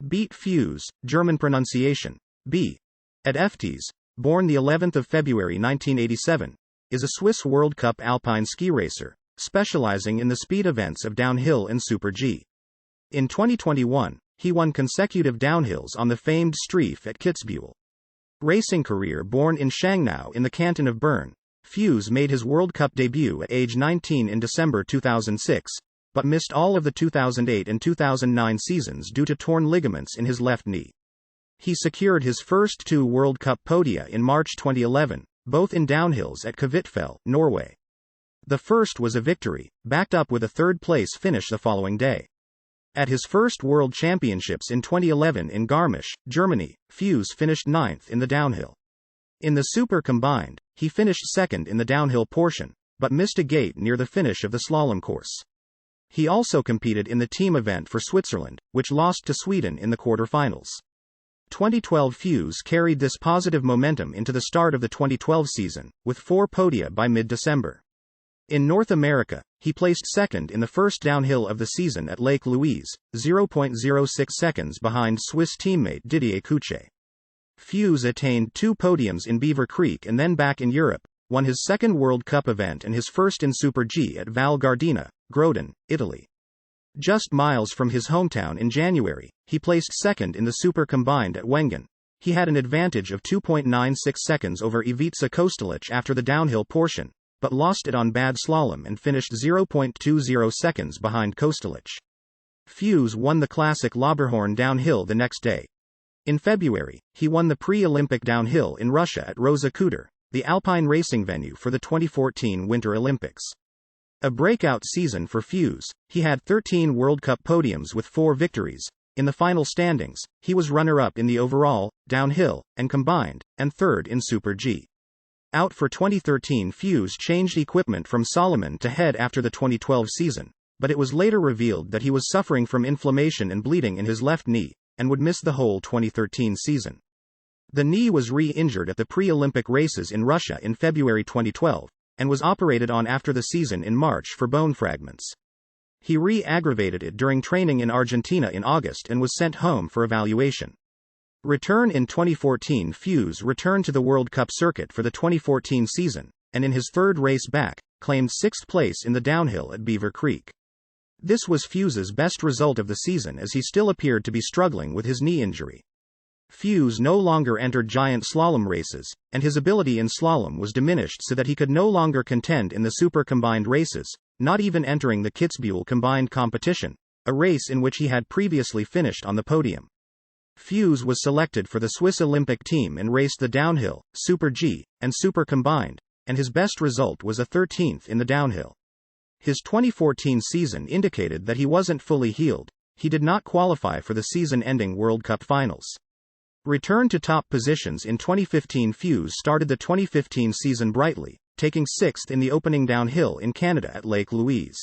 Beat Feuz, German pronunciation, B. At Eftes, born the 11th of February 1987, is a Swiss World Cup alpine ski racer, specializing in the speed events of downhill and Super G. In 2021, he won consecutive downhills on the famed Streif at Kitzbühel. Racing career. Born in Schangnau in the canton of Bern, Feuz made his World Cup debut at age 19 in December 2006, but missed all of the 2008 and 2009 seasons due to torn ligaments in his left knee. He secured his first two World Cup podia in March 2011, both in downhills at Kvitfjell, Norway. The first was a victory, backed up with a third-place finish the following day. At his first World Championships in 2011 in Garmisch, Germany, Feuz finished ninth in the downhill. In the Super Combined, he finished second in the downhill portion, but missed a gate near the finish of the slalom course. He also competed in the team event for Switzerland, which lost to Sweden in the quarterfinals. 2012 Feuz carried this positive momentum into the start of the 2012 season, with 4 podia by mid-December. In North America, he placed second in the first downhill of the season at Lake Louise, 0.06 seconds behind Swiss teammate Didier Couchet. Feuz attained 2 podiums in Beaver Creek and then back in Europe, won his second World Cup event and his first in Super G at Val Gardena, Grodin, Italy. Just miles from his hometown in January, he placed second in the Super Combined at Wengen. He had an advantage of 2.96 seconds over Ivica Kostelic after the downhill portion, but lost it on bad slalom and finished 0.20 seconds behind Kostelic. Feuz won the classic Lauberhorn downhill the next day. In February, he won the pre-Olympic downhill in Russia at Rosa Kuter, the alpine racing venue for the 2014 Winter Olympics. A breakout season for Feuz, he had 13 World Cup podiums with 4 victories. In the final standings, he was runner-up in the overall, downhill, and combined, and third in Super G. Out for 2013. Feuz changed equipment from Salomon to Head after the 2012 season, but it was later revealed that he was suffering from inflammation and bleeding in his left knee, and would miss the whole 2013 season. The knee was re-injured at the pre-Olympic races in Russia in February 2012, and was operated on after the season in March for bone fragments. He re-aggravated it during training in Argentina in August and was sent home for evaluation. Return in 2014. Feuz returned to the World Cup circuit for the 2014 season, and in his third race back, claimed 6th place in the downhill at Beaver Creek. This was Feuz's best result of the season as he still appeared to be struggling with his knee injury. Feuz no longer entered giant slalom races, and his ability in slalom was diminished so that he could no longer contend in the Super Combined races, not even entering the Kitzbühel Combined competition, a race in which he had previously finished on the podium. Feuz was selected for the Swiss Olympic team and raced the downhill, Super G, and Super Combined, and his best result was a 13th in the downhill. His 2014 season indicated that he wasn't fully healed. He did not qualify for the season-ending World Cup finals. Return to top positions in 2015. Feuz started the 2015 season brightly, taking 6th in the opening downhill in Canada at Lake Louise.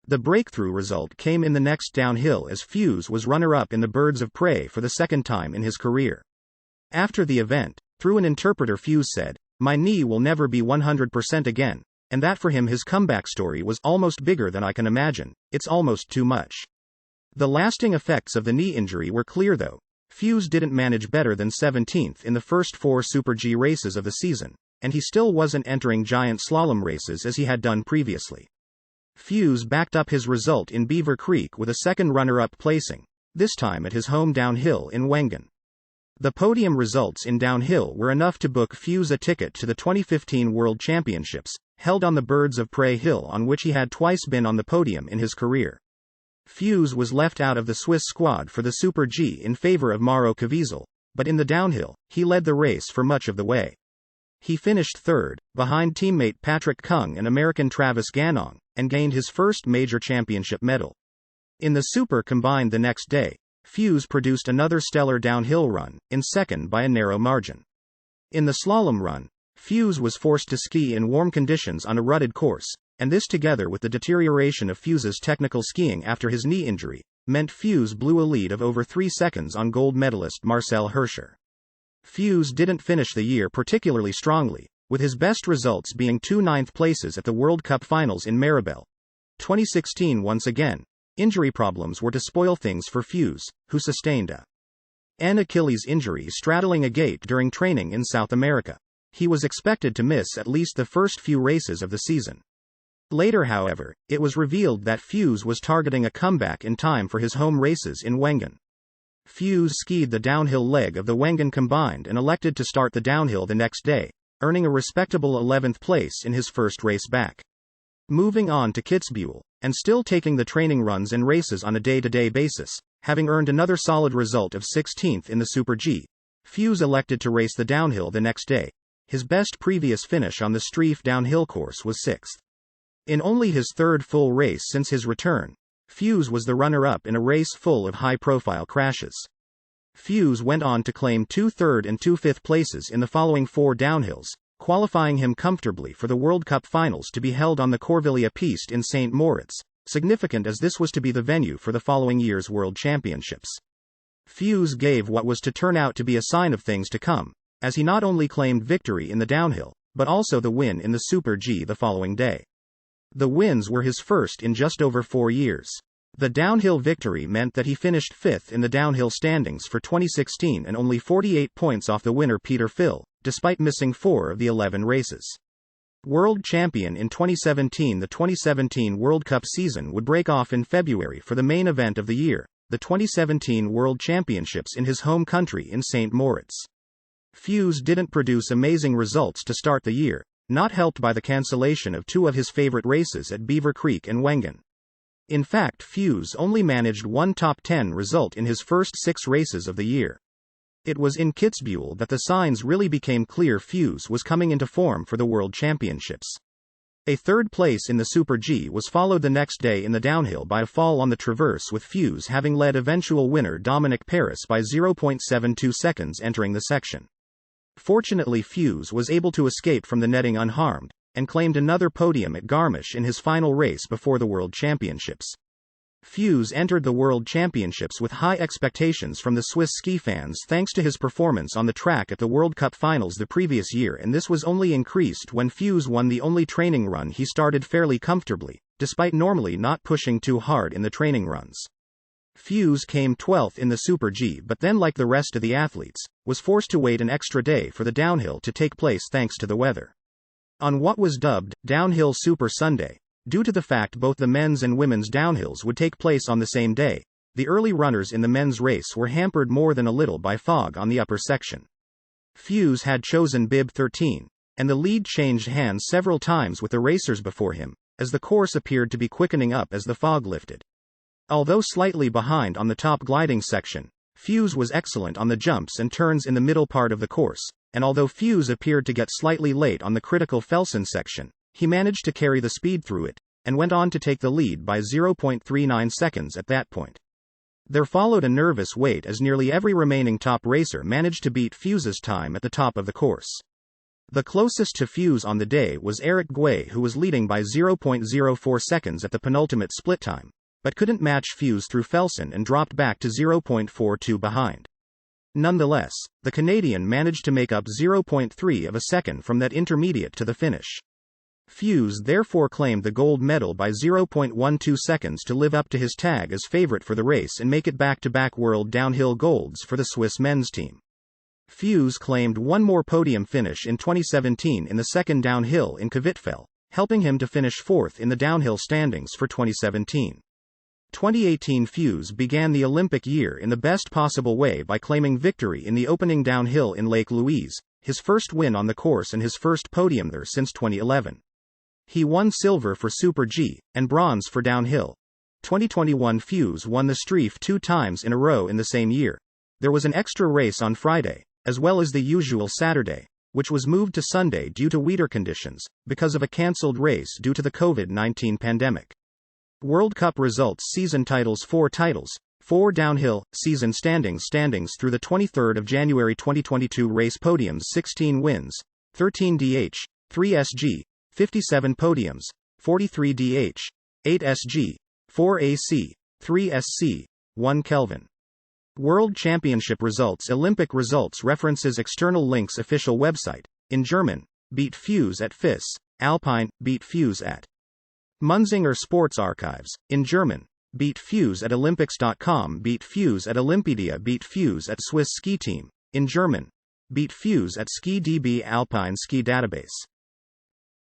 The breakthrough result came in the next downhill as Feuz was runner-up in the Birds of Prey for the second time in his career. After the event, through an interpreter, Feuz said, "My knee will never be 100% again, and that for him his comeback story was almost bigger than I can imagine. It's almost too much." The lasting effects of the knee injury were clear though. Feuz didn't manage better than 17th in the first 4 Super G races of the season, and he still wasn't entering giant slalom races as he had done previously. Feuz backed up his result in Beaver Creek with a second runner-up placing, this time at his home downhill in Wengen. The podium results in downhill were enough to book Feuz a ticket to the 2015 World Championships, held on the Birds of Prey hill on which he had twice been on the podium in his career. Feuz was left out of the Swiss squad for the Super G in favor of Mauro Caviezel, but in the downhill, he led the race for much of the way. He finished third, behind teammate Patrick Kung and American Travis Ganong, and gained his first major championship medal. In the Super Combined the next day, Feuz produced another stellar downhill run, in second by a narrow margin. In the slalom run, Feuz was forced to ski in warm conditions on a rutted course, and this together with the deterioration of Feuz's technical skiing after his knee injury, meant Feuz blew a lead of over 3 seconds on gold medalist Marcel Hirscher. Feuz didn't finish the year particularly strongly, with his best results being 2 ninth places at the World Cup finals in Maribel. 2016 once again, Injury problems were to spoil things for Feuz, who sustained an Achilles injury straddling a gate during training in South America. He was expected to miss at least the first few races of the season. Later, however, it was revealed that Feuz was targeting a comeback in time for his home races in Wengen. Feuz skied the downhill leg of the Wengen Combined and elected to start the downhill the next day, earning a respectable 11th place in his first race back. Moving on to Kitzbühel, and still taking the training runs and races on a day-to-day basis, having earned another solid result of 16th in the Super G, Feuz elected to race the downhill the next day. His best previous finish on the Streif downhill course was 6th. In only his third full race since his return, Feuz was the runner-up in a race full of high-profile crashes. Feuz went on to claim 2 third and 2 fifth places in the following 4 downhills, qualifying him comfortably for the World Cup finals to be held on the Corvillia Piste in St. Moritz, significant as this was to be the venue for the following year's World Championships. Feuz gave what was to turn out to be a sign of things to come, as he not only claimed victory in the downhill, but also the win in the Super G the following day. The wins were his first in just over 4 years. The downhill victory meant that he finished 5th in the downhill standings for 2016 and only 48 points off the winner Peter Phil, despite missing 4 of the 11 races. World champion in 2017, the 2017 World Cup season would break off in February for the main event of the year, the 2017 World Championships in his home country in St. Moritz. Feuz didn't produce amazing results to start the year, not helped by the cancellation of 2 of his favorite races at Beaver Creek and Wengen. In fact, Feuz only managed 1 top 10 result in his first 6 races of the year. It was in Kitzbühel that the signs really became clear Feuz was coming into form for the World Championships. A 3rd place in the Super G was followed the next day in the downhill by a fall on the traverse, with Feuz having led eventual winner Dominic Paris by 0.72 seconds entering the section. Fortunately, Feuz was able to escape from the netting unharmed, and claimed another podium at Garmisch in his final race before the World Championships. Feuz entered the World Championships with high expectations from the Swiss ski fans thanks to his performance on the track at the World Cup finals the previous year, and this was only increased when Feuz won the only training run he started fairly comfortably, despite normally not pushing too hard in the training runs. Feuz came 12th in the Super G, but then, like the rest of the athletes, was forced to wait an extra day for the downhill to take place thanks to the weather. On what was dubbed Downhill Super Sunday, due to the fact both the men's and women's downhills would take place on the same day, the early runners in the men's race were hampered more than a little by fog on the upper section. Feuz had chosen bib 13, and the lead changed hands several times with the racers before him, as the course appeared to be quickening up as the fog lifted. Although slightly behind on the top gliding section, Feuz was excellent on the jumps and turns in the middle part of the course, and although Feuz appeared to get slightly late on the critical Felsen section, he managed to carry the speed through it, and went on to take the lead by 0.39 seconds at that point. There followed a nervous wait as nearly every remaining top racer managed to beat Feuz's time at the top of the course. The closest to Feuz on the day was Eric Guay, who was leading by 0.04 seconds at the penultimate split time, but couldn't match Feuz through Felsen and dropped back to 0.42 behind. Nonetheless, the Canadian managed to make up 0.3 of a second from that intermediate to the finish. Feuz therefore claimed the gold medal by 0.12 seconds to live up to his tag as favorite for the race and make it back-to-back world downhill golds for the Swiss men's team. Feuz claimed one more podium finish in 2017 in the second downhill in Kvitfjell, helping him to finish 4th in the downhill standings for 2017. 2018 Feuz began the Olympic year in the best possible way by claiming victory in the opening downhill in Lake Louise, his first win on the course and his first podium there since 2011. He won silver for Super G, and bronze for downhill. 2021 Feuz won the Streif 2 times in a row in the same year. There was an extra race on Friday, as well as the usual Saturday, which was moved to Sunday due to weather conditions, because of a cancelled race due to the COVID-19 pandemic. World Cup results: season titles, 4 titles, 4 downhill, season standings through the 23rd of January 2022, race podiums 16 wins, 13 DH, 3 SG, 57 podiums, 43 DH, 8 SG, 4 AC, 3 SC, 1 Kelvin. World Championship results: Olympic results references external links official website, in German, beat Feuz at FIS, Alpine, beat Feuz at Munzinger Sports Archives, in German, Beat Feuz at Olympics.com. Beat Feuz at Olympedia. Beat Feuz at Swiss Ski Team. In German. Beat Feuz at SkiDB Alpine Ski Database.